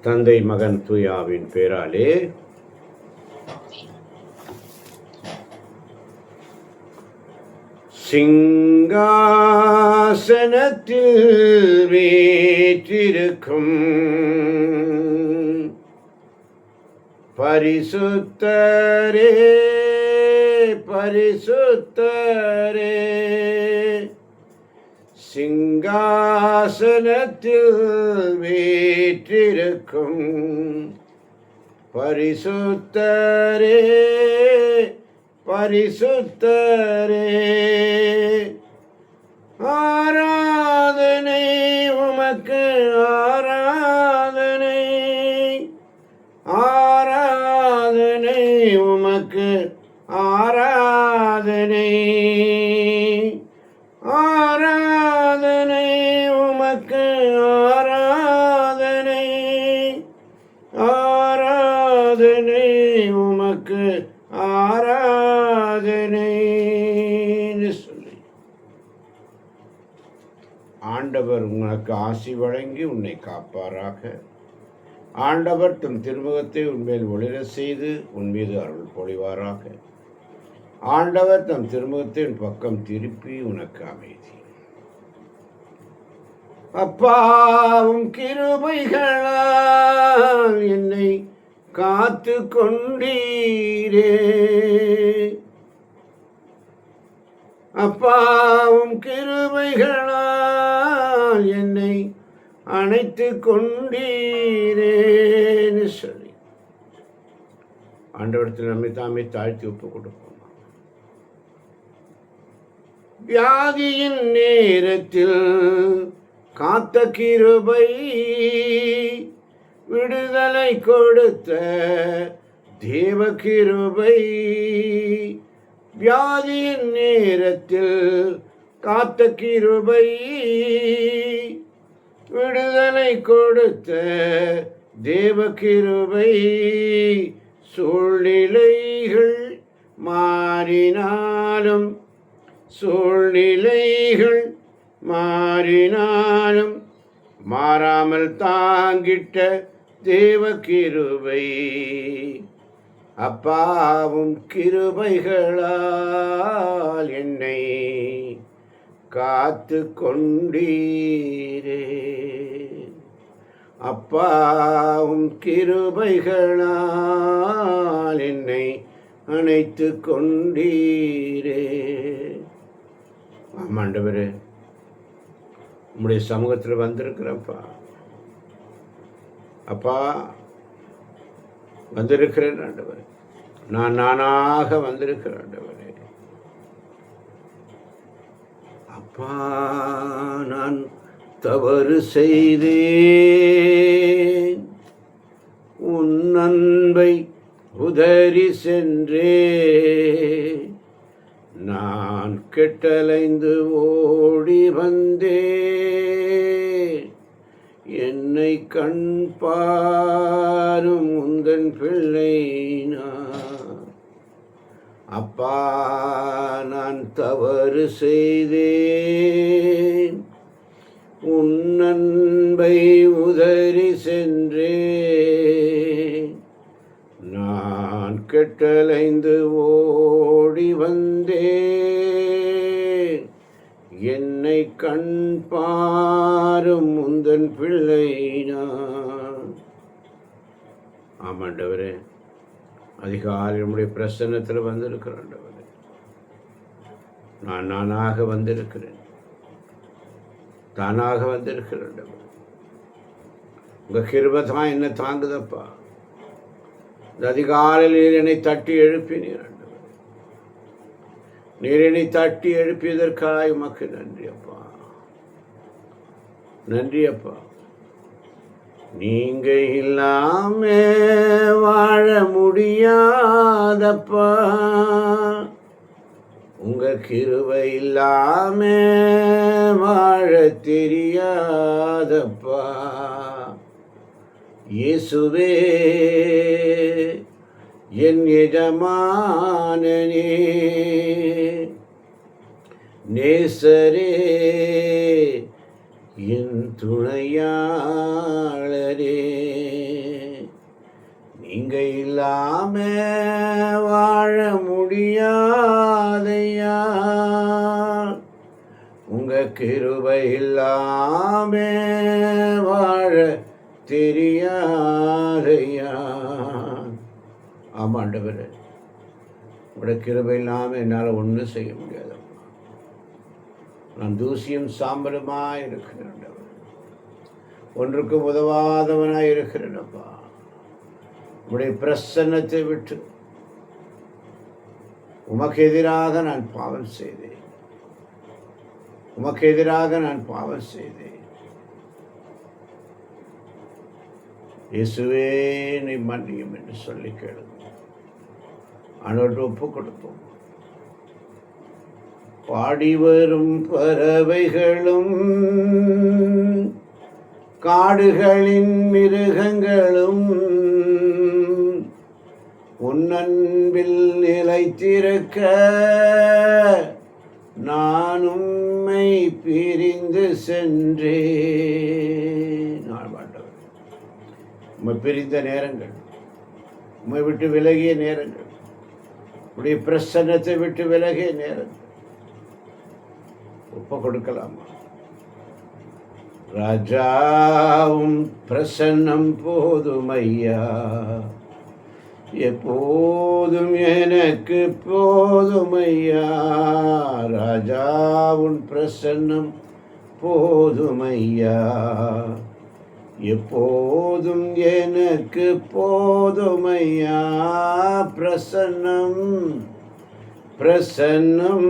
தந்தை மகன் தூயாவின் பேராலே சிங்காசனத்தில் வீற்றிருக்கும் பரிசுத்தரே பரிசுத்தரே, சிங்காசனத்தில் வீற்றிருக்கும் பரிசுத்தரே பரிசுத்தரே, ஆராதனை உமக்கு ஆராதனை, ஆராதனை உமக்கு ஆராதனை, ஆராதனை உமக்கு ஆராதனை, ஆராதனை உமக்கு ஆராதனை சொல்லி ஆண்டவர் உனக்கு ஆசி வழங்கி உன்னை காப்பாராக. ஆண்டவர் தம் திருமுகத்தை உன்மேல் ஒளிர செய்து உன் மீது அருள் பொழிவாராக. ஆண்டவர் தம் திருமுகத்தை உன் பக்கம் திருப்பி உனக்கு அமைதி. அப்பாவும் கிருபைகளால் என்னை காத்து கொண்டீரே, அப்பாவும் கிருபைகளால் என்னை அணைத்து கொண்டீரேன்னு சொல்லி ஆண்டவரத்தில் நம்மை தாமே தாழ்த்தி ஒப்பு கொடுப்போம். வியாதியின் நேரத்தில் காத்த கிருபை, விடுதலை கொடுத்த தேவ கிருபை, வியாதியின் நேரத்தில் காத்த கிருபை, விடுதலை கொடுத்த தேவ கிருபை, சூழ்நிலைகள் மாறினாலும் சூழ்நிலைகள் மாறினாலும் மாறாமல் தாங்கிட்ட தேவ கிருபை, அப்பாவும் கிருபைகளால் என்னை காத்து கொண்டீரே, அப்பாவும் கிருபைகளால் என்னை அணைத்து கொண்டீரே. ஆமாண்டவரே, உம்முடைய சமூகத்தில் வந்திருக்கிறப்பா, அப்பா வந்திருக்கிறேன் ஆண்டவரே, நானாக வந்திருக்கிறேன் ஆண்டவரே. அப்பா, நான் தவறு செய்தேன், உன் அன்பை உதறி சென்றே, நான் கெட்டலைந்து ஓடி வந்தே, என்னை கண் பாரும் உந்தன் பிள்ளை நான். அப்பா, நான் தவறு செய்தேன், உன் அன்பை உதறி சென்றே, நான் கெட்டலைந்து ஓடி வந்தேன், என்னை கண் பாரும் உந்தன் பிள்ளை நான். ஆமாண்டவரே, அதிகாலை நம்முடைய பிரசன்னத்தில் வந்திருக்கிறேன் ஆண்டவரே, நானாக வந்திருக்கிறேன், தானாக வந்திருக்கிறேன் ஆண்டவரே. உங்கள் கிருபை தான் என்ன தாங்குதப்பா. இந்த அதிகாலையில் நீர் என்னை தட்டி எழுப்பினீர் ஆண்டவரே, நீர் என்னை தட்டி எழுப்பியதற்காக உமக்கு நன்றி அப்பா, நன்றி அப்பா. நீங்க இல்லாம வாழ முடியாதப்பா, உங்க கிருபை இல்லாம வாழ தெரியாதப்பா. இயேசுவே என் எஜமானனே, நேசரே என் துணையாளரே, இல்லாம வாழ முடியாதையா, உங்க கிருபை இல்லாம வாழ தெரியாதையா. ஆமாண்டவர், உங்களோட கிருபை இல்லாமல் என்னால் ஒன்றும் செய்ய முடியாதப்பா. நான் தூசியும் சாம்பலுமாய் இருக்கிறேன், ஒன்றுக்கும் உதவாதவனாய் இருக்கிறேனப்பா. உடைய பிரசன்னத்தை விட்டு உமக்கு எதிராக நான் பாவம் செய்தேன், உமக்கு எதிராக நான் பாவம் செய்தேன். இயேசுவே நீ மன்னியும் என்று சொல்லி கேளுங்க. ஆண்டவருக்கு ஒப்பு கொடுப்போம். பாடி வரும் பறவைகளும் காடுகளின் மிருகங்களும் உன் அன்பில் நிலைத்திருக்க நான் உம்மை பிரிந்து சென்றேன். உம்மை பிரிந்த நேரங்கள், உம்மை விட்டு விலகிய நேரங்கள், உடைய பிரசன்னத்தை விட்டு விலகிய நேரங்கள் ஒப்பு கொடுக்கலாமா? ராஜாவும் பிரசன்னம் போதுமையா, எப்போதும் எனக்கு போதுமையா. ராஜாவும் பிரசன்னம் போதுமையா, எப்போதும் எனக்கு போதுமையா. பிரசன்னம் பிரசன்னம்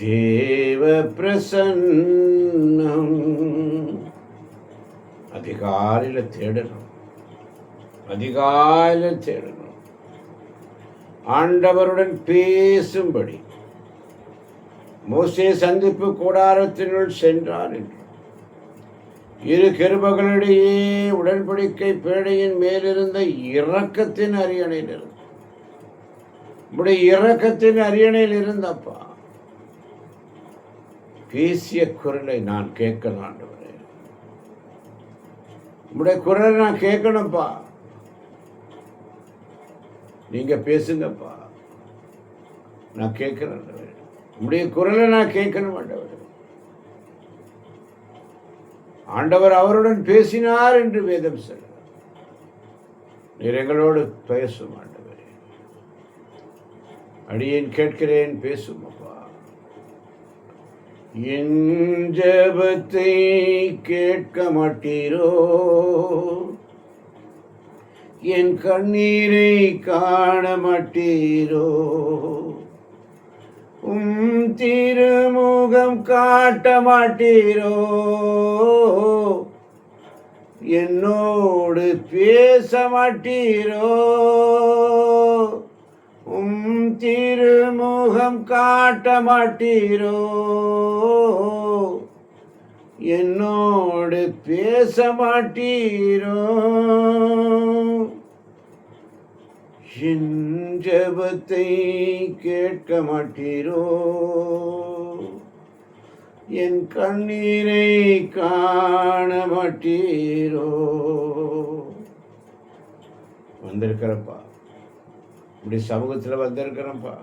தேவ பிரசன்னம். அதிகாலையில் தேடணும், அதிகாலையில் தேடணும். ஆண்டவருடன் பேசும்படி மோசே சந்திப்பு கூடாரத்தினுள் சென்றார் என்று இரு கிருபைகளிடையே உடன்படிக்கை பேழையின் மேலிருந்த இரக்கத்தின் அரியணையில் இருந்து, உடைய இரக்கத்தின் அரியணையில் இருந்தப்பா பேசிய குரலை நான் கேட்கணும். ஆண்டவரே, உடைய குரலை நான் கேட்கணும்ப்பா. நீங்க பேசுங்கப்பா, நான் கேட்கிறேன். உடைய குரலை நான் கேட்கணும் ஆண்டவர். ஆண்டவர் அவருடன் பேசினார் என்று வேதம் சொல்கிறார். நீர் எங்களோடு பேசும் ஆண்டவரே. அடியேன் கேட்கிறேன், பேசும் அப்பா. என் ஜெபத்தை கேட்க மாட்டீரோ, என் கண்ணீரை காண மாட்டீரோ, திருமுகம் காட்ட மாட்டீரோ, என்னோடு பேச மாட்டீரோ, திருமுகம் காட்ட மாட்டீரோ, என்னோடு பேச மாட்டீரோ. என் ஜெபத்தை கேட்க மாட்டீரோ, என் கண்ணீரை காண மாட்டீரோ. வந்திருக்கிறப்பா, இப்படி சமூகத்தில் வந்திருக்கிறப்பா,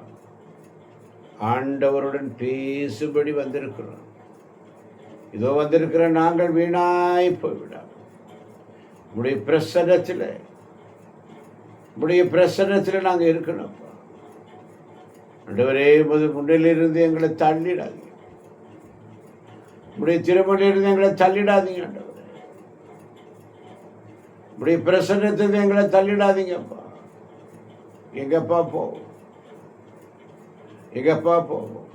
ஆண்டவருடன் பேசும்படி வந்திருக்கிறோம். இதோ வந்திருக்கிற நாங்கள் வீணாய் போய்விடாம உடைய பிரசன்னத்தில், உடைய பிரசன்னத்தில் நாங்கள் இருக்கணும்ப்பா. ஆண்டவரே, முன்னிலிருந்து எங்களை தள்ளிடாதீங்க, உடைய திருமணிலிருந்து எங்களை தள்ளிடாதீங்க. ஆண்டவரே, உடைய பிரசன்னத்திலிருந்து எங்களை தள்ளிடாதீங்கப்பா. எங்கப்பா போவோம், எங்கப்பா போவோம்?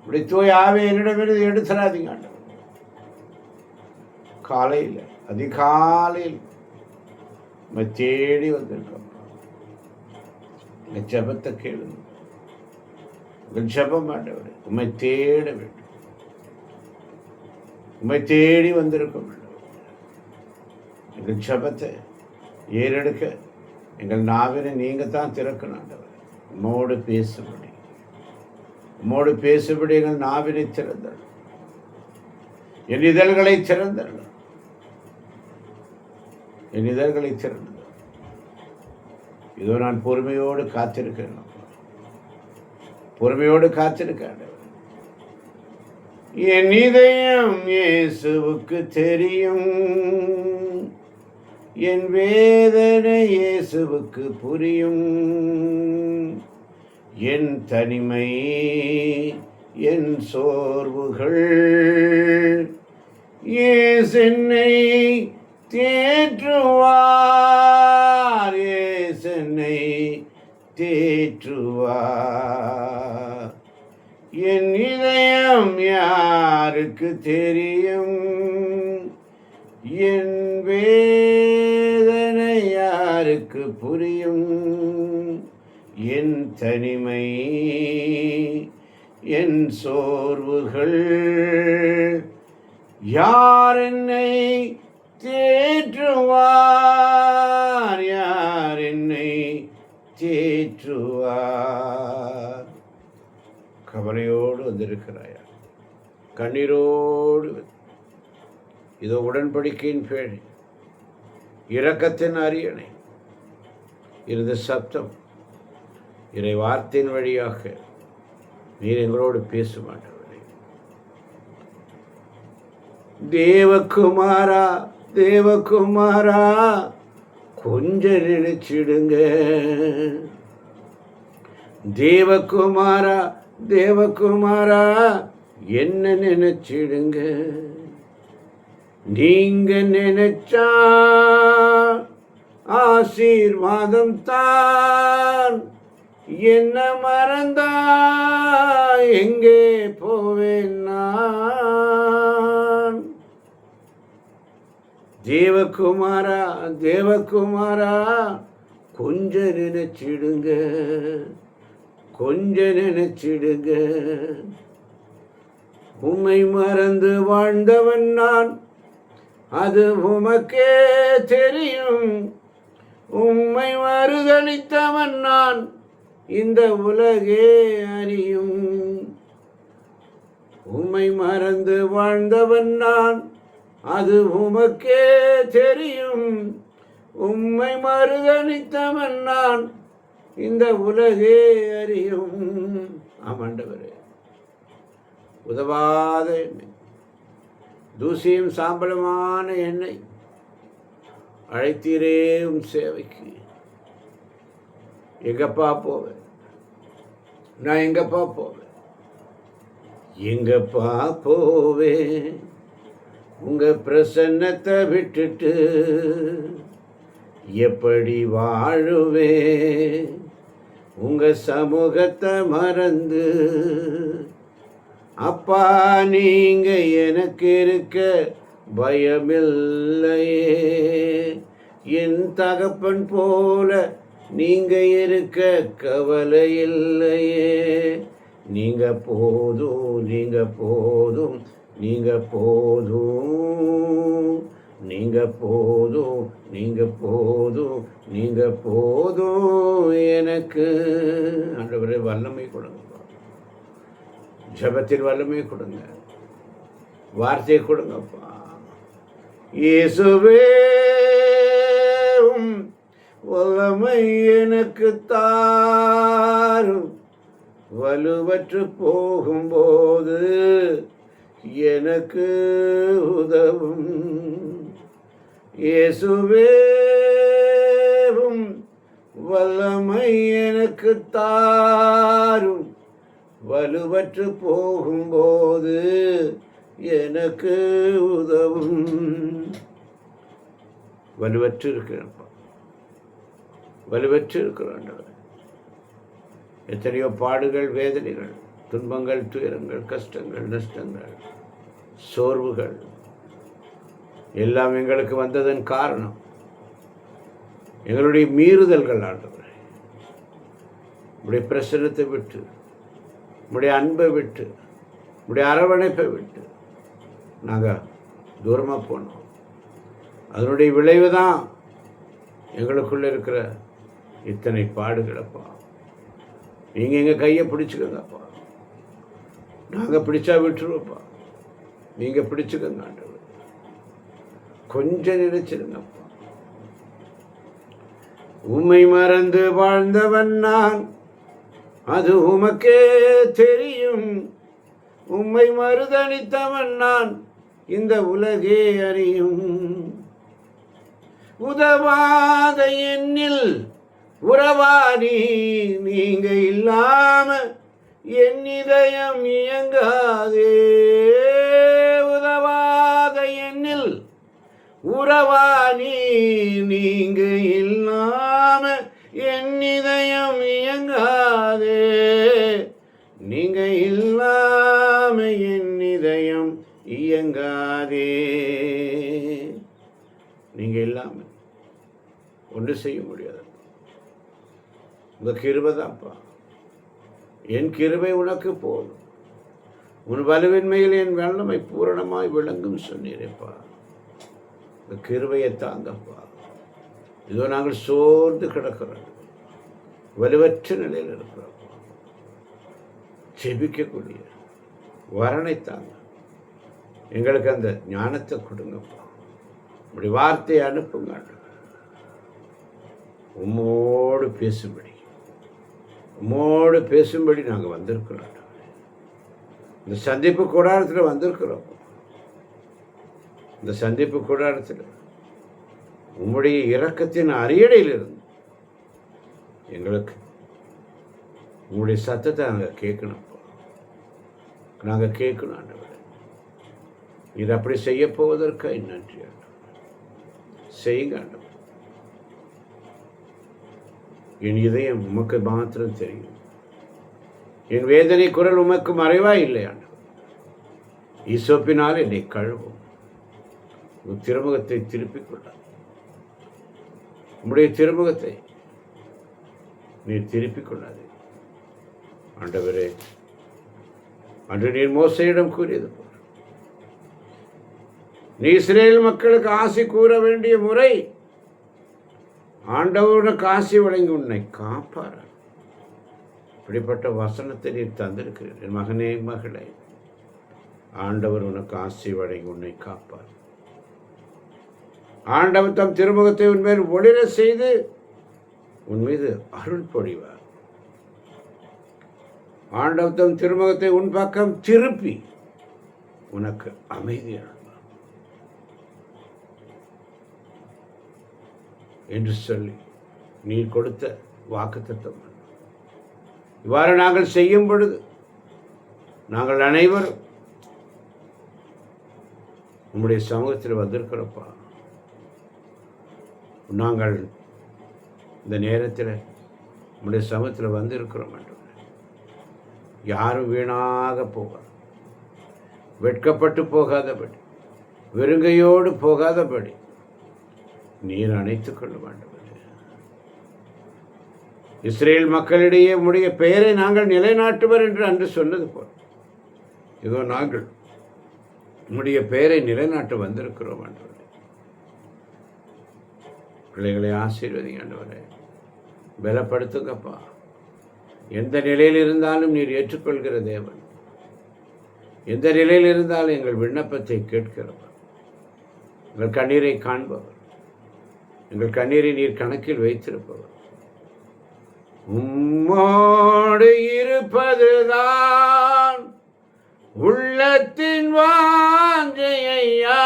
இப்படி தூய் ஆவி என்னிடமிருந்து எடுத்துடாதீங்க ஆண்டவர். காலையில் அதிகாலையில் உம்மை தேடி வந்திருக்கோம். எங்கள் ஜபத்தை கேளுங்க. உங்கள் ஜபம் ஆண்டவர் உம்மை தேட வேண்டும். உம்மை தேடி வந்திருக்கோம். எங்கள் ஜபத்தை ஏறெடுக்க எங்கள் நாவினை நீங்கள் தான் திறக்கணும் ஆண்டவர். உம்மோடு பேசும்படி, உம்மோடு பேசும்படி எங்கள் நாவினை திறந்தள், என் இதழ்களை திறந்தள், என் இதழ்களை திறந்தள். இதோ நான் பொறுமையோடு காத்திருக்கிறேன், பொறுமையோடு காத்திருக்கேன். என் இதயம் இயேசுவுக்கு தெரியும், என் வேதனை இயேசுவுக்கு புரியும். என் தனிமை, என் சோர்வுகள் இயேசு என்னை தேற்றுவார், இயேசு என்னை தேற்றுவார். என் இதயம் யாருக்கு தெரியும், என் வேதனை யாருக்கு புரியும். என் தனிமை, என் சோர்வுகள் யார் என்னை தேற்றுவார், யார் என்னை தேற்றுவார். கவலையோடு வந்திருக்கிறாயா, கண்ணீரோடு. இதோ உடன்படிக்கையின் பேழை, இரக்கத்தின் அரியணை, இருந்த சப்தம், இறை வார்த்தையின் வழியாக நீர் எங்களோடு பேச மாட்டவரே. தேவகுமாரா, தேவகுமாரா, கொஞ்சம் நினைச்சிடுங்க. தேவகுமாரா, தேவகுமாரா, என்ன நினைச்சிடுங்க. நீங்க நினைச்சா ஆசீர்வாதம் தான், என்ன மறந்தா எங்கே போவேன் நான். தேவகுமாரா, தேவகுமாரா, கொஞ்சம் நினைச்சிடுங்க, கொஞ்சம் நினைச்சிடுங்க. உம்மை மறந்து வாழ்ந்தவன் நான், அது உமக்கே தெரியும். உம்மை மறுதளித்தவன் நான், இந்த உலகே அறியும். உம்மை மறந்து வாழ்ந்தவன் நான், அது உமக்கே தெரியும். உம்மை மறுதளித்தவன் நான், இந்த உலகே அறியும். ஆமாண்டவரே, உதவாத எண்ணெய், தூசியும் சாம்பலுமான எண்ணெய் அழைத்தீரே உம் சேவைக்கு. எங்கப்பா போவேன் நான், எங்கப்பா போவேன், எங்கப்பா போவேன் உங்க பிரசன்னத்தை விட்டுட்டு, எப்படி வாழுவேன் உங்க சமூகத்தை மறந்து. அப்பா, நீங்க எனக்கு இருக்க பயமில்லையே, என் தகப்பன் போல நீங்க இருக்க கவலை இல்லையே. நீங்க போதும், நீங்க போதும், நீங்க போதும், நீங்க போதும், நீங்க போதும், நீங்க போதும் எனக்கு. ஆண்டவரே, வல்லமை கொடுங்க, ஜெபத்தில் வல்லமை கொடுங்க, வார்த்தையை கொடுங்கப்பா. இயேசுவே, வல்லமை எனக்கு தாரும், வலுவற்று போகும்போது எனக்கு உதவும். இயேசுவே, வல்லமை எனக்கு தாரும், வலுவற்று போகும்போது எனக்கு உதவும். வலுவற்று இருக்கிறப்பா, வலுவற்று இருக்கிறான். எத்தனையோ பாடுகள், வேதனைகள், துன்பங்கள், துயரங்கள், கஷ்டங்கள், நஷ்டங்கள், சோர்வுகள் எல்லாம் எங்களுக்கு வந்ததன் காரணம் எங்களுடைய மீறுதல்கள். ஆண்டவரே, உடைய பிரசன்னத்தை விட்டு, உடைய அன்பை விட்டு, உடைய அரவணைப்பை விட்டு நாங்கள் தூரமாக போனோம். அதனுடைய விளைவு தான் எங்களுக்குள்ளே இருக்கிற இத்தனை பாடுகளப்பா. நீங்கள் எங்கள் கையை பிடிச்சிக்கங்கப்பா, நாங்கள் பிடிச்சா விட்டுருவோப்பா, நீங்கள் பிடிச்சிக்கங்க ஆண்டவர். கொஞ்சம் நினைச்சிருங்கப்பா. உம்மை மறந்து வாழ்ந்தவன் நான், அது உமக்கே தெரியும். உம்மை மறுதளித்தவன் நான், இந்த உலகே அறியும். உதவாத எண்ணில் உறவாடி நீங்க இல்லாம என் இதயம் இயங்காதே. உதவாத எண்ணில் உறவாடி நீங்க இல்லாம என் இதயம் இயங்காதே. நீங்க இல்லாம என் இதயம் இயங்காதே. நீங்க இல்லாம ஒன்று செய்ய முடியாது. உங்க கிருபை தான்ப்பா. என் கிருபை உனக்கு போதும். உன் வலுவின்மையில் என் வல்லமை பூரணமாய் விளங்கும் சொன்னீரேப்பா. இந்த கிருபையை தாங்கப்பா. இதோ நாங்கள் சோர்ந்து கிடக்கிறோம், வலுவற்ற நிலையில் இருக்கிறோம். செபிக்கக்கூடிய வரனை தாங்க. எங்களுக்கு அந்த ஞானத்தை கொடுங்கப்பா. இப்படி வார்த்தையை அனுப்புங்க. உம்மோடு பேசும்படி நாங்கள் வந்திருக்கிறோம். இந்த சந்திப்பு கூடாரத்தில் வந்திருக்கிறோம். இந்த சந்திப்பு கூடாரத்தில் உம்முடைய இரக்கத்தின் அரியடையில் இருந்து எங்களுக்கு உங்களுடைய சத்தத்தை நாங்கள் கேட்கணும். நாங்கள் கேட்கணும் ஆண்டவரே. இது அப்படி செய்ய போவதற்கு நன்றி ஆண்டவர். செய்யுங்க ஆண்டவர். என் இதயம் உமக்கு மாத்திரம் தெரியும். என் வேதனை குரல் உமக்கு மறைவா இல்லை ஆண்டவர். ஈசோப்பினால் என்னை கழுவும். உன் திருமுகத்தை திருப்பிக் கொள்ள. உம்முடைய திருமுகத்தை நீர் திருப்பிக் கொள்ளாதே ஆண்டவரே. அன்று நீர் மோசையிடம் கூறியது போல நீ இஸ்ரேல் மக்களுக்கு ஆசி கூற வேண்டிய முறை ஆண்டவனுக்கு ஆசி வழங்கி உன்னை காப்பார். இப்படிப்பட்ட வசனத்தை நீர் தந்திருக்கிறீர். என் மகனே மகளே, ஆண்டவர் உனக்கு ஆசி வழங்கி உன்னை காப்பார். ஆண்டவர் தம் திருமுகத்தை உன்மேல் ஒளிர செய்து உன் மீது அருள் பொழிவார். ஆண்டவர் தம் திருமுகத்தை உன் பக்கம் திருப்பி உனக்கு அமைதியாக என்று சொல்லி நீர் கொடுத்த வாக்குத்தத்தம். இவ்வாறு நாங்கள் செய்யும் பொழுது நாங்கள் அனைவரும் உம்முடைய சமூகத்தில் வந்திருக்கிறோப்பா. நாங்கள் இந்த நேரத்தில் உம்முடைய சமூகத்தில் வந்திருக்கிறோம் என்று யாரும் வீணாக போகாது, வெட்கப்பட்டு போகாதபடி, வெறுங்கையோடு போகாதபடி நீர் அணைத்துக் கொள்ள வேண்டும். இஸ்ரேல் மக்களிடையே உம்முடைய பெயரை நாங்கள் நிலைநாட்டுவர் என்று அன்று சொன்னது போல் இதோ நாங்கள் உம்முடைய பெயரை நிலைநாட்ட வந்திருக்கிறோம் ஆண்டவரே. பிள்ளைகளை ஆசீர்வதிங்க ஆண்டவரே. பலப்படுத்துங்கப்பா. எந்த நிலையில் இருந்தாலும் நீர் ஏற்றுக்கொள்கிற தேவன். எந்த நிலையில் இருந்தாலும் எங்கள் விண்ணப்பத்தை கேட்கிறவர். எங்கள் கண்ணீரை காண்பவர். எங்கள் கண்ணீரை நீர் கணக்கில் வைத்திருப்பவர். உம்மோடு இருப்பதுதான் உள்ளத்தின் வாஞ்சையா.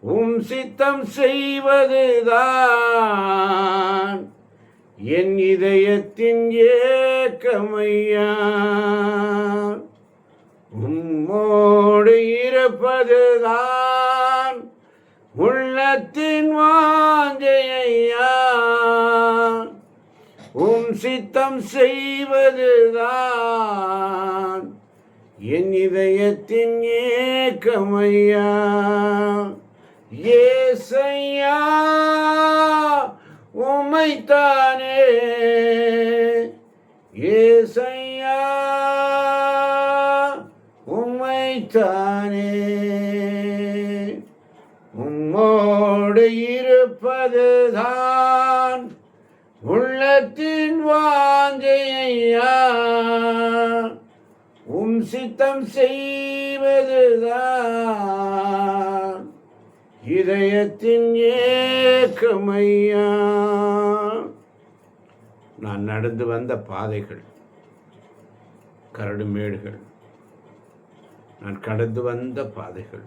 உம் சித்தம் செய்வதுதான் என் இதயத்தின் ஏக்கமையா. உம்மோடு இருப்பதுதான் உள்ளத்தின் வாஞ்சையா. உம் சித்தம் செய்வதுதான் என் இதயத்தின் ஏக்கமையா. ஏசையா உம்மைத்தானே, ஏசையா உம்மைத்தானே. உம்மோடு இருப்பதுதான் உள்ளத்தின் வாஞ்சையா. உம் சித்தம் செய்வதுதான் இதயத்தின் ஏக்கமையா. நான் நடந்து வந்த பாதைகள், கரடு மேடுகள், நான் கடந்து வந்த பாதைகள்,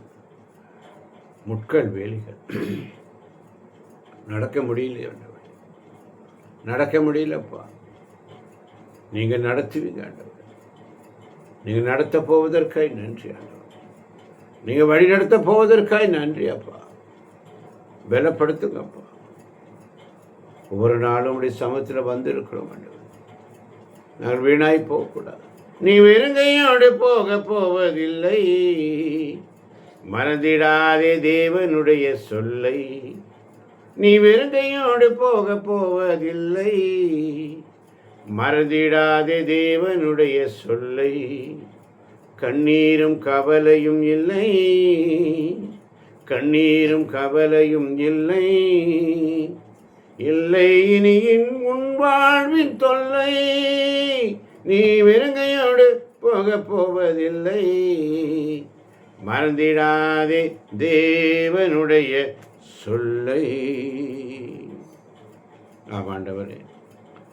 முட்கள் வேலிகள், நடக்க முடியல ஆண்டவர், நடக்க முடியலப்பா. நீங்கள் நடத்துவீங்க ஆண்டவர். நீங்கள் நடத்த போவதற்காய் நன்றி ஆண்டவர். நீங்கள் வழி நடத்த போவதற்காய் நன்றி அப்பா. பலப்படுத்துங்கப்பா. ஒவ்வொரு நாளும் உடைய சமத்தில் வந்து இருக்கிறோம் ஆண்டவர். நாங்கள் வீணாய் போகக்கூடாது. நீ வெறுங்கையோடு போக போவதில்லை, மறந்திடாதே தேவனுடைய சொல்லை. நீ வெறுங்கையோடு போக போவதில்லை, மறந்திடாதே தேவனுடைய சொல்லை. கண்ணீரும் கவலையும் இல்லை, கண்ணீரும் கவலையும் இல்லை, இல்லை இனியின் உன் வாழ்வின் தொல்லை. நீ வெறுங்கையோடு போக போவதில்லை, மறந்திடாதே தேவனுடைய சொல்லை. ஆமாண்டவரே,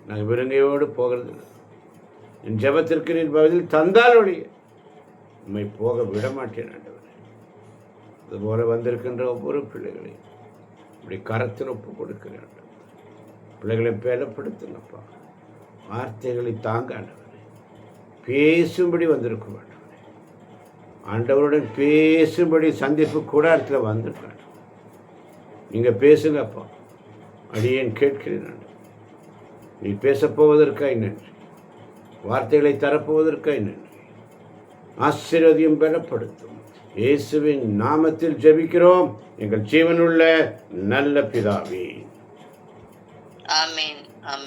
நாங்கள் வெறுங்கையோடு போகிறது. என் ஜெபத்திற்கு நீர் பதில் தந்தால் ஒழிய உண்மை போக விட மாட்டேன் ஆண்டவரே. அதுபோல வந்திருக்கின்ற ஒவ்வொரு பிள்ளைகளையும் இப்படி கரத்தில் ஒப்பு கொடுக்கிறேன். பிள்ளைகளை பேலப்படுத்துங்கப்பா. வார்த்தைகளை தாங்க ஆண்டவரே. பேசும்படி வந்திருக்கும் ஆண்டவரே. ஆண்டவருடன் பேசும்படி சந்திப்பு கூடாரத்தில் வந்திருக்காங்க. நீங்கள் பேசுங்கப்பா. அடியேன் கேட்கிறேன் ஆண்டவர். நீ பேசப்போவதற்காய் நன்றி. வார்த்தைகளை தரப்போவதற்காய் நன்றி. ஆசீர்வாதம் பெறப்படுத்தும். இயேசுவின் நாமத்தில் ஜெபிக்கிறோம் எங்கள் ஜீவனுள்ள நல்ல பிதாவே. ஆமென்.